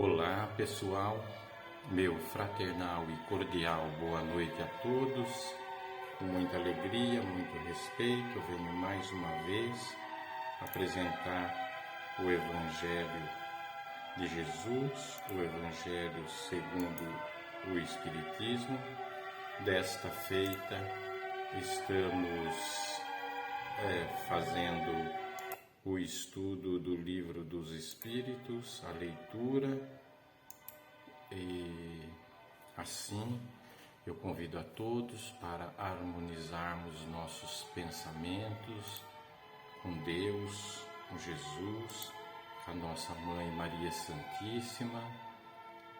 Olá pessoal, meu fraternal e cordial boa noite a todos. Com muita alegria, muito respeito, eu venho mais uma vez apresentar o Evangelho de Jesus, o Evangelho segundo o Espiritismo. Desta feita estamos fazendo o estudo do Livro dos Espíritos, a leitura, e assim eu convido a todos para harmonizarmos nossos pensamentos com Deus, com Jesus, com a nossa Mãe Maria Santíssima,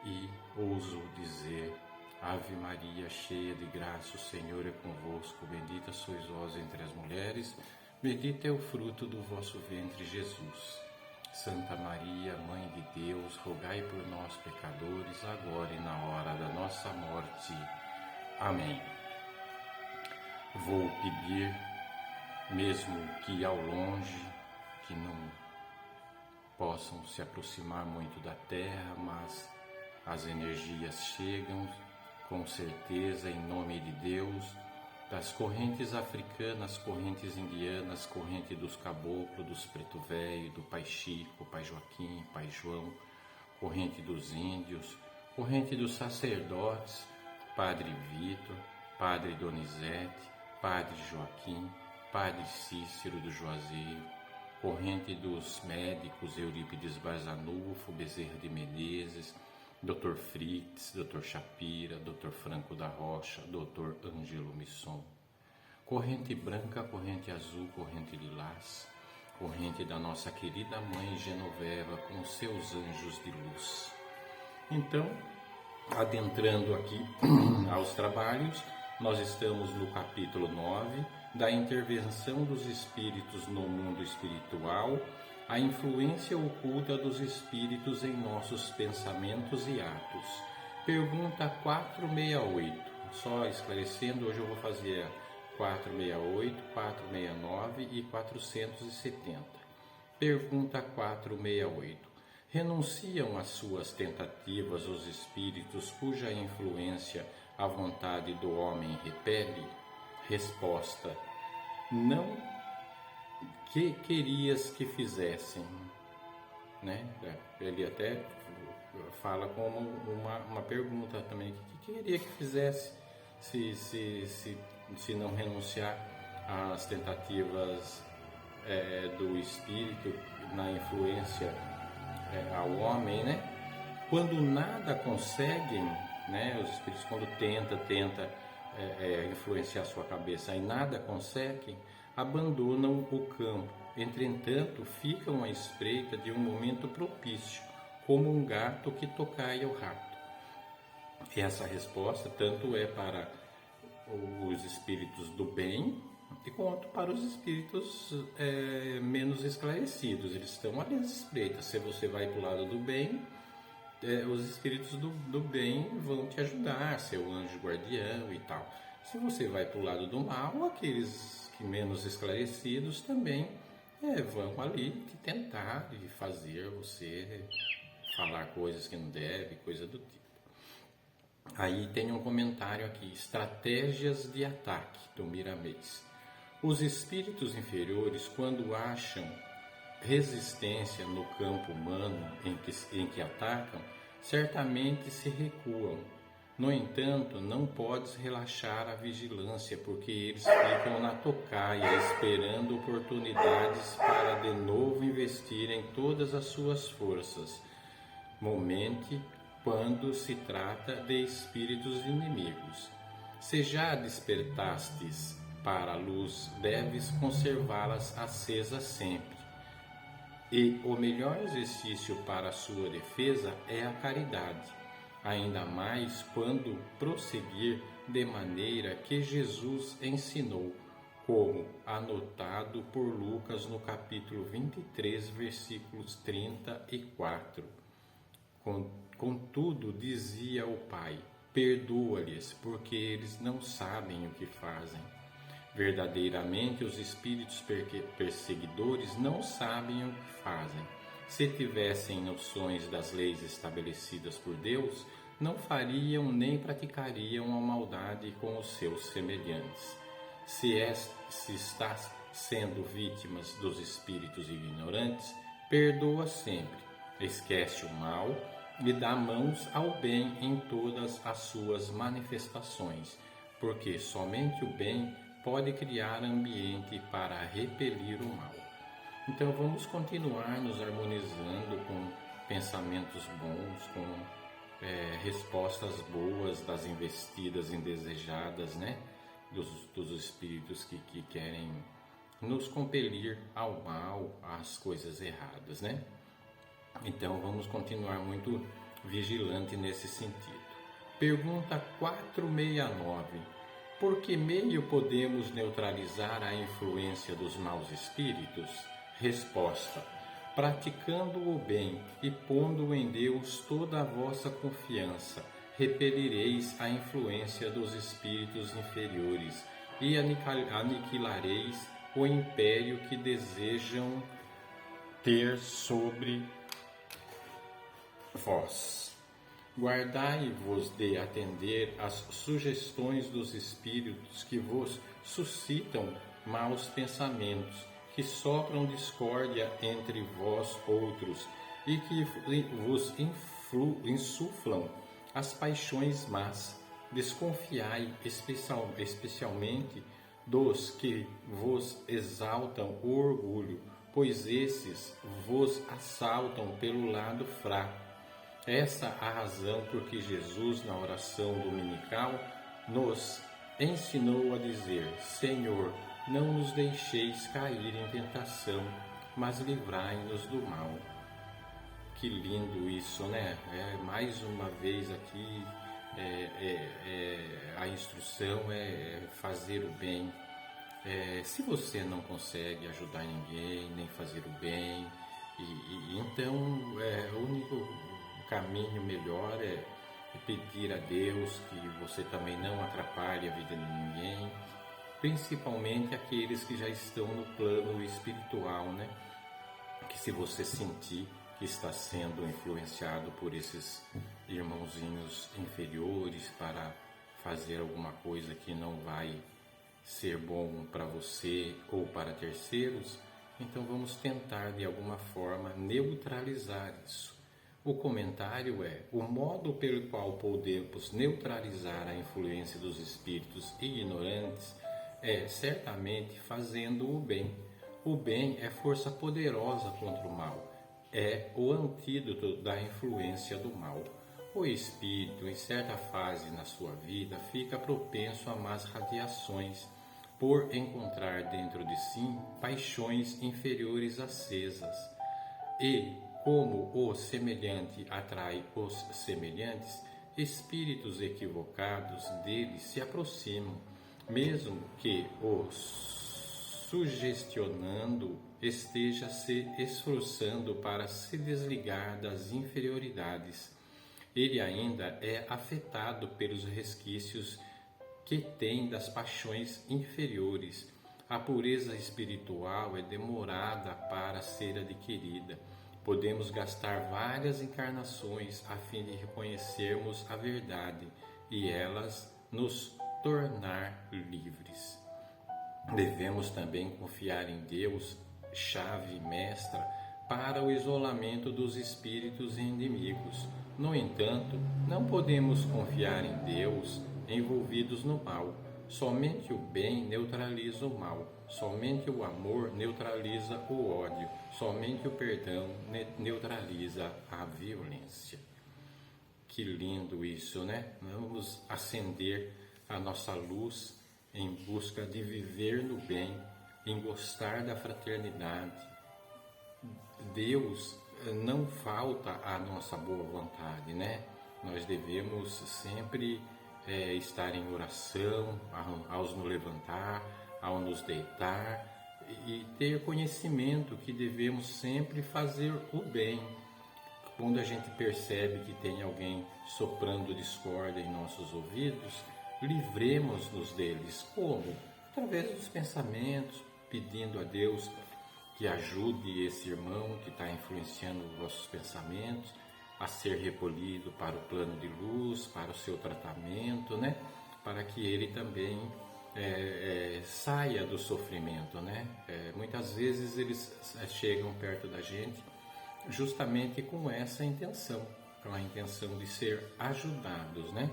e ouso dizer: Ave Maria, cheia de graça, o Senhor é convosco, bendita sois vós entre as mulheres, bendito é o fruto do vosso ventre, Jesus. Santa Maria, Mãe de Deus, rogai por nós, pecadores, agora e na hora da nossa morte. Amém. Vou pedir, mesmo que ao longe, que não possam se aproximar muito da Terra, mas as energias chegam, com certeza, em nome de Deus, das correntes africanas, correntes indianas, corrente dos caboclos, dos preto velho, do Pai Chico, Pai Joaquim, Pai João, corrente dos índios, corrente dos sacerdotes, Padre Vitor, Padre Donizete, Padre Joaquim, Padre Cícero do Juazeiro, corrente dos médicos Eurípides Barzanufo, Bezerra de Menezes, Dr. Fritz, Dr. Shapira, Dr. Franco da Rocha, Dr. Ângelo Misson. Corrente branca, corrente azul, corrente lilás, corrente da nossa querida Mãe Genoveva com seus anjos de luz. Então, adentrando aqui aos trabalhos, nós estamos no capítulo 9 da intervenção dos espíritos no mundo espiritual, a influência oculta dos espíritos em nossos pensamentos e atos. Pergunta 468. Só esclarecendo, hoje eu vou fazer a 468, 469 e 470. Pergunta 468. Renunciam às suas tentativas os espíritos cuja influência a vontade do homem repele? Resposta: não. Que querias que fizessem, né? Ele até fala como uma pergunta também: o que queria que fizesse se não renunciar às tentativas do espírito na influência ao homem, né? Quando nada conseguem, né? Os espíritos, quando tenta influenciar a sua cabeça e nada conseguem, abandonam o campo. Entretanto, ficam à espreita de um momento propício, como um gato que tocaia o rato. Essa resposta tanto é para os espíritos do bem, quanto para os espíritos menos esclarecidos. Eles estão ali às espreitas. Se você vai para o lado do bem, os espíritos do bem vão te ajudar, seu anjo guardião e tal. Se você vai para o lado do mal, aqueles menos esclarecidos também vão ali te tentar e fazer você falar coisas que não deve, coisa do tipo. Aí tem um comentário aqui: estratégias de ataque, do Miramês. Os espíritos inferiores, quando acham resistência no campo humano em que atacam, certamente se recuam. No entanto, não podes relaxar a vigilância, porque eles ficam na tocaia, esperando oportunidades para de novo investirem todas as suas forças. Momente quando se trata de espíritos inimigos. Se já despertastes para a luz, deves conservá-las acesas sempre. E o melhor exercício para a sua defesa é a caridade, ainda mais quando prosseguir de maneira que Jesus ensinou, como anotado por Lucas no capítulo 23, versículos 34. Contudo, dizia o Pai: perdoa-lhes, porque eles não sabem o que fazem. Verdadeiramente, os espíritos perseguidores não sabem o que fazem. se tivessem noções das leis estabelecidas por Deus, não fariam nem praticariam a maldade com os seus semelhantes. Se estás sendo vítimas dos espíritos ignorantes, perdoa sempre, esquece o mal e dá mãos ao bem em todas as suas manifestações, porque somente o bem pode criar ambiente para repelir o mal. Então vamos continuar nos harmonizando com pensamentos bons, com respostas boas das investidas indesejadas, né? Dos espíritos que querem nos compelir ao mal, às coisas erradas, né? Então vamos continuar muito vigilante nesse sentido. Pergunta 469. Por que meio podemos neutralizar a influência dos maus espíritos? Resposta: praticando o bem e pondo em Deus toda a vossa confiança, repelireis a influência dos espíritos inferiores e aniquilareis o império que desejam ter sobre vós. Guardai-vos de atender às sugestões dos espíritos que vos suscitam maus pensamentos, que sopram discórdia entre vós outros e que vos insuflam as paixões más. Desconfiai especialmente dos que vos exaltam o orgulho, pois esses vos assaltam pelo lado fraco. Essa a razão por que Jesus, na oração dominical, nos ensinou a dizer: Senhor, não nos deixeis cair em tentação, mas livrai-nos do mal. Que lindo isso, né? Mais uma vez aqui, a instrução é fazer o bem. Se você não consegue ajudar ninguém, nem fazer o bem, então o único caminho melhor é pedir a Deus que você também não atrapalhe a vida de ninguém, principalmente aqueles que já estão no plano espiritual, né? Que se você sentir que está sendo influenciado por esses irmãozinhos inferiores para fazer alguma coisa que não vai ser bom para você ou para terceiros, então vamos tentar de alguma forma neutralizar isso. O comentário é: o modo pelo qual podemos neutralizar a influência dos espíritos ignorantes é certamente fazendo o bem. O bem é força poderosa contra o mal, é o antídoto da influência do mal. O espírito, em certa fase na sua vida, fica propenso a más radiações, por encontrar dentro de si paixões inferiores acesas. E, como o semelhante atrai os semelhantes, espíritos equivocados dele se aproximam, mesmo que os sugestionando esteja se esforçando para se desligar das inferioridades. Ele ainda é afetado pelos resquícios que tem das paixões inferiores. A pureza espiritual é demorada para ser adquirida. Podemos gastar várias encarnações a fim de reconhecermos a verdade e elas nos tornar livres. Devemos também confiar em Deus, chave mestra para o isolamento dos espíritos inimigos. No entanto, não podemos confiar em Deus envolvidos no mal. Somente o bem neutraliza o mal. Somente o amor neutraliza o ódio. Somente o perdão neutraliza a violência. Que lindo isso, né? Vamos acender a nossa luz em busca de viver no bem, em gostar da fraternidade. Deus não falta a nossa boa vontade, né? Nós devemos sempre estar em oração, ao nos levantar, ao nos deitar, e ter conhecimento que devemos sempre fazer o bem. Quando a gente percebe que tem alguém soprando discórdia em nossos ouvidos, livremos-nos deles. Como? Através dos pensamentos, pedindo a Deus que ajude esse irmão que está influenciando os vossos pensamentos a ser recolhido para o plano de luz, para o seu tratamento, né? Para que ele também saia do sofrimento, né? Muitas vezes eles chegam perto da gente justamente com essa intenção, com a intenção de ser ajudados, né?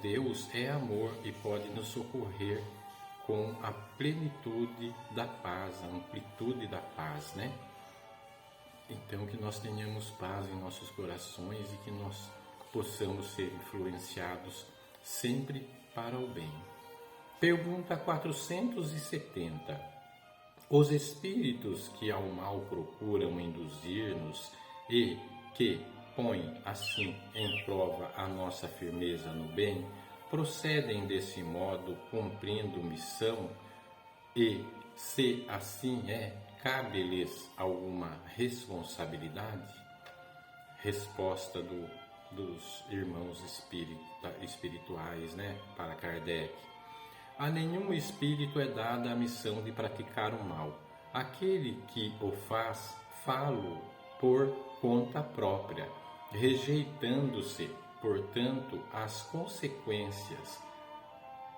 Deus é amor e pode nos socorrer com a plenitude da paz, a amplitude da paz, né? Então que nós tenhamos paz em nossos corações e que nós possamos ser influenciados sempre para o bem. Pergunta 470. Os espíritos que ao mal procuram induzir-nos e que põem assim em prova a nossa firmeza no bem, procedem desse modo cumprindo missão e, se assim é, cabe-lhes alguma responsabilidade? Resposta dos irmãos espirituais, né, para Kardec. A nenhum espírito é dada a missão de praticar o mal. Aquele que o faz, fá-lo por conta própria, rejeitando-se, portanto, as consequências.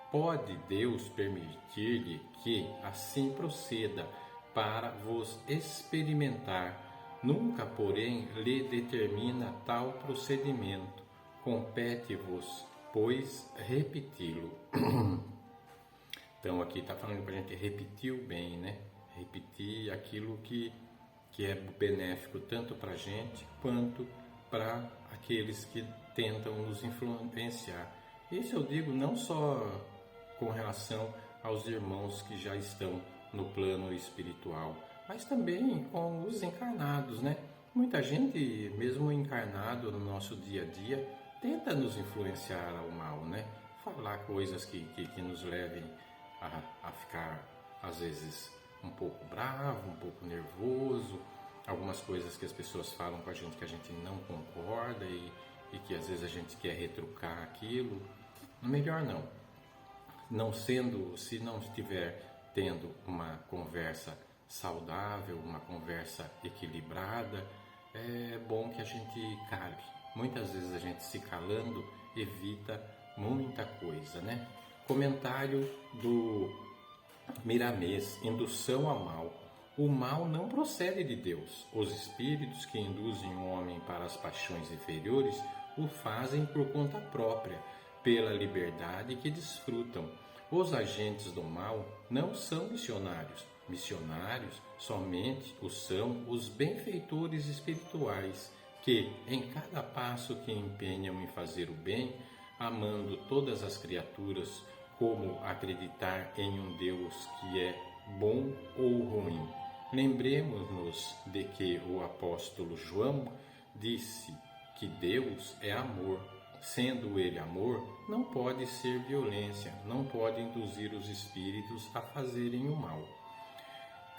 Pode Deus permitir-lhe que assim proceda para vos experimentar. Nunca, porém, lhe determina tal procedimento. Compete-vos, pois, repeti-lo. Então aqui está falando para a gente repetir o bem, né? Repetir aquilo que é benéfico tanto para a gente quanto para aqueles que tentam nos influenciar. Isso eu digo não só com relação aos irmãos que já estão no plano espiritual, mas também com os encarnados, né? Muita gente, mesmo encarnado no nosso dia a dia, tenta nos influenciar ao mal, né? Falar coisas que nos levem a ficar, às vezes, um pouco bravo, um pouco nervoso, algumas coisas que as pessoas falam com a gente que a gente não concorda e que às vezes a gente quer retrucar aquilo. Melhor não. Se não estiver tendo uma conversa saudável, uma conversa equilibrada, é bom que a gente cale. Muitas vezes a gente se calando evita muita coisa, né? Comentário do Miramês, indução ao mal. O mal não procede de Deus. Os espíritos que induzem o homem para as paixões inferiores o fazem por conta própria, pela liberdade que desfrutam. Os agentes do mal não são missionários. Missionários somente o são os benfeitores espirituais, que, em cada passo que empenham em fazer o bem, amando todas as criaturas, como acreditar em um Deus que é bom ou ruim. Lembremos-nos de que o apóstolo João disse que Deus é amor. Sendo ele amor, não pode ser violência, não pode induzir os espíritos a fazerem o mal.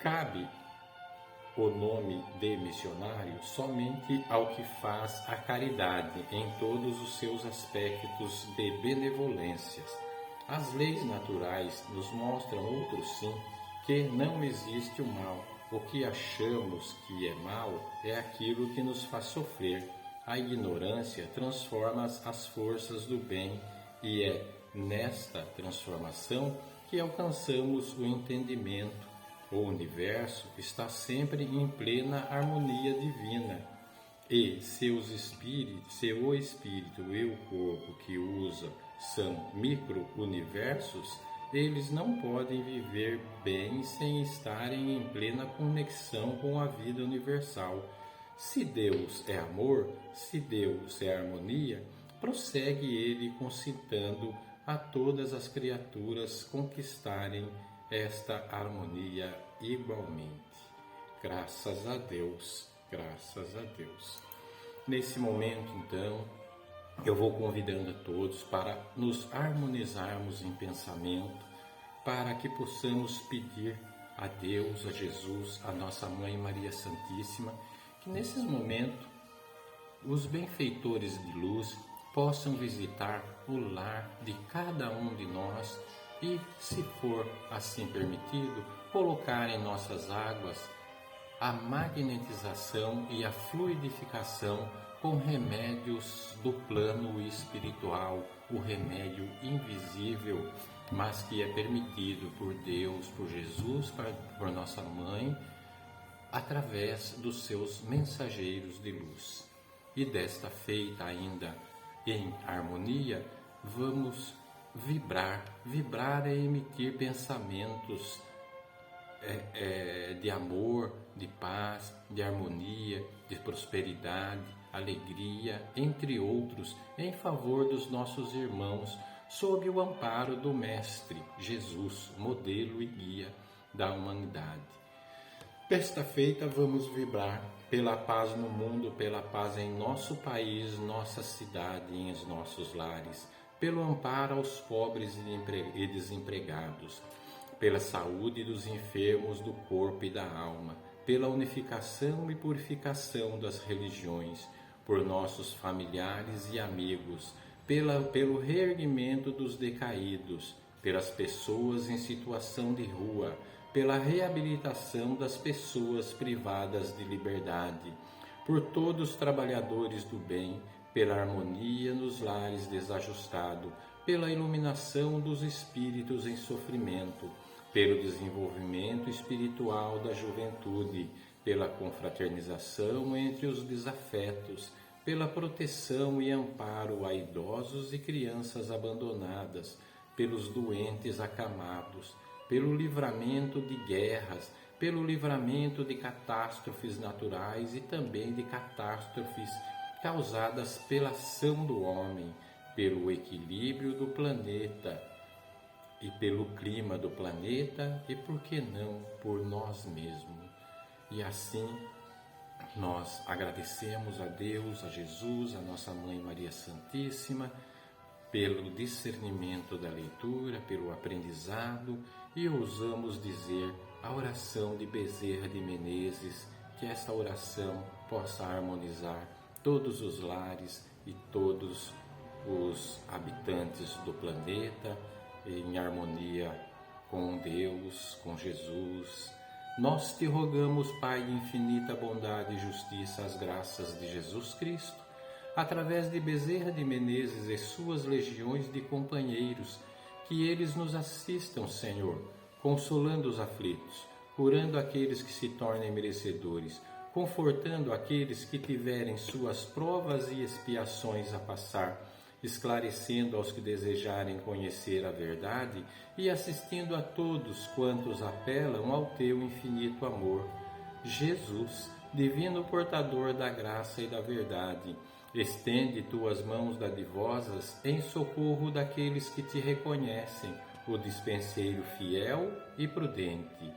Cabe o nome de missionário somente ao que faz a caridade em todos os seus aspectos de benevolências. As leis naturais nos mostram outro sim, que não existe o mal. O que achamos que é mal é aquilo que nos faz sofrer. A ignorância transforma as forças do bem e é nesta transformação que alcançamos o entendimento. O universo está sempre em plena harmonia divina e se o espírito e o corpo que usa são micro-universos, eles não podem viver bem sem estarem em plena conexão com a vida universal. Se Deus é amor, se Deus é harmonia, prossegue ele concitando a todas as criaturas conquistarem esta harmonia igualmente. Graças a Deus, graças a Deus. Nesse momento, então, eu vou convidando a todos para nos harmonizarmos em pensamento, para que possamos pedir a Deus, a Jesus, a nossa Mãe Maria Santíssima, que nesses momentos os benfeitores de luz possam visitar o lar de cada um de nós e, se for assim permitido, colocar em nossas águas a magnetização e a fluidificação com remédios do plano espiritual, o remédio invisível, mas que é permitido por Deus, por Jesus, por nossa mãe, através dos seus mensageiros de luz. E desta feita ainda em harmonia, vamos vibrar. Vibrar é emitir pensamentos de amor, de paz, de harmonia, de prosperidade, alegria, entre outros, em favor dos nossos irmãos, sob o amparo do Mestre Jesus, modelo e guia da humanidade. Desta feita vamos vibrar pela paz no mundo, pela paz em nosso país, nossa cidade e em nossos lares, pelo amparo aos pobres e desempregados, pela saúde dos enfermos do corpo e da alma, pela unificação e purificação das religiões, por nossos familiares e amigos, pelo reerguimento dos decaídos, pelas pessoas em situação de rua, pela reabilitação das pessoas privadas de liberdade, por todos os trabalhadores do bem, pela harmonia nos lares desajustados, pela iluminação dos espíritos em sofrimento, pelo desenvolvimento espiritual da juventude, pela confraternização entre os desafetos, pela proteção e amparo a idosos e crianças abandonadas, pelos doentes acamados, pelo livramento de guerras, pelo livramento de catástrofes naturais e também de catástrofes causadas pela ação do homem, pelo equilíbrio do planeta e pelo clima do planeta e, por que não, por nós mesmos. E assim nós agradecemos a Deus, a Jesus, a nossa Mãe Maria Santíssima, pelo discernimento da leitura, pelo aprendizado, e ousamos dizer a oração de Bezerra de Menezes, que esta oração possa harmonizar todos os lares e todos os habitantes do planeta em harmonia com Deus, com Jesus. Nós te rogamos, Pai de infinita bondade e justiça, as graças de Jesus Cristo, através de Bezerra de Menezes e suas legiões de companheiros, que eles nos assistam, Senhor, consolando os aflitos, curando aqueles que se tornem merecedores, confortando aqueles que tiverem suas provas e expiações a passar, esclarecendo aos que desejarem conhecer a verdade e assistindo a todos quantos apelam ao teu infinito amor. Jesus, divino portador da graça e da verdade, estende tuas mãos dadivosas em socorro daqueles que te reconhecem, o dispenseiro fiel e prudente.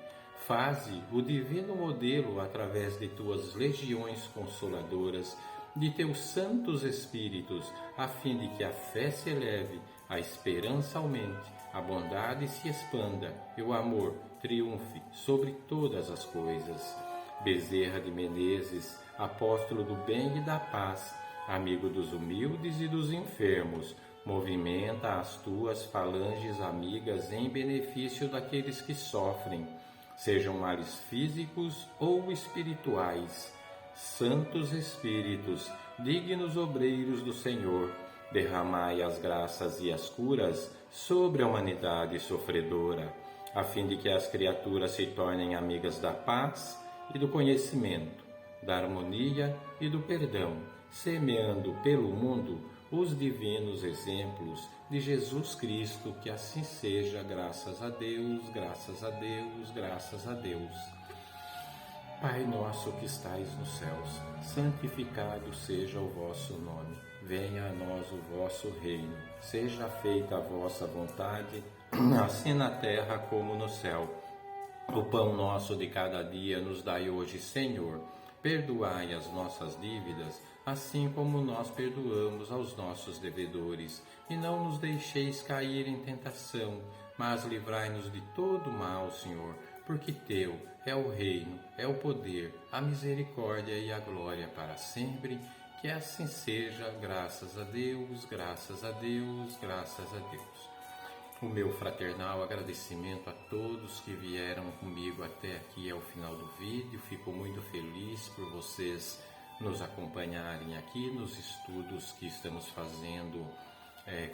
Faze o divino modelo através de tuas legiões consoladoras, de teus santos espíritos, a fim de que a fé se eleve, a esperança aumente, a bondade se expanda e o amor triunfe sobre todas as coisas. Bezerra de Menezes, apóstolo do bem e da paz, amigo dos humildes e dos enfermos, movimenta as tuas falanges amigas em benefício daqueles que sofrem, sejam males físicos ou espirituais. Santos Espíritos, dignos obreiros do Senhor, derramai as graças e as curas sobre a humanidade sofredora, a fim de que as criaturas se tornem amigas da paz e do conhecimento, da harmonia e do perdão, semeando pelo mundo os divinos exemplos de Jesus Cristo. Que assim seja, graças a Deus, graças a Deus, graças a Deus. Pai nosso que estais nos céus, santificado seja o vosso nome. Venha a nós o vosso reino. Seja feita a vossa vontade, assim na terra como no céu. O pão nosso de cada dia nos dai hoje, Senhor. Perdoai as nossas dívidas, assim como nós perdoamos aos nossos devedores. E não nos deixeis cair em tentação, mas livrai-nos de todo mal, Senhor, porque teu é o reino, é o poder, a misericórdia e a glória para sempre. Que assim seja, graças a Deus, graças a Deus, graças a Deus. o meu fraternal agradecimento a todos que vieram comigo até aqui ao final do vídeo. Fico muito feliz por vocês nos acompanharem aqui nos estudos que estamos fazendo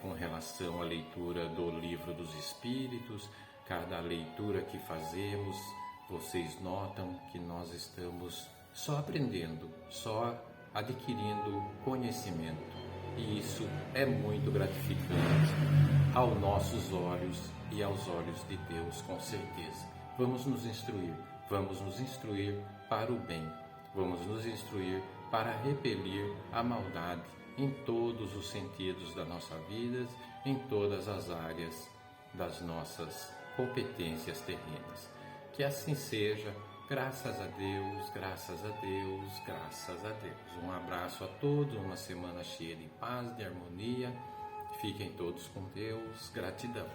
com relação à leitura do Livro dos Espíritos. Cada leitura que fazemos, vocês notam que nós estamos só aprendendo, só adquirindo conhecimento. E isso é muito gratificante aos nossos olhos e aos olhos de Deus, com certeza. Vamos nos instruir para o bem, vamos nos instruir para repelir a maldade em todos os sentidos da nossa vida, em todas as áreas das nossas competências terrenas. Que assim seja, graças a Deus, graças a Deus, graças a Deus. Um abraço a todos, uma semana cheia de paz, de harmonia. Fiquem todos com Deus, gratidão.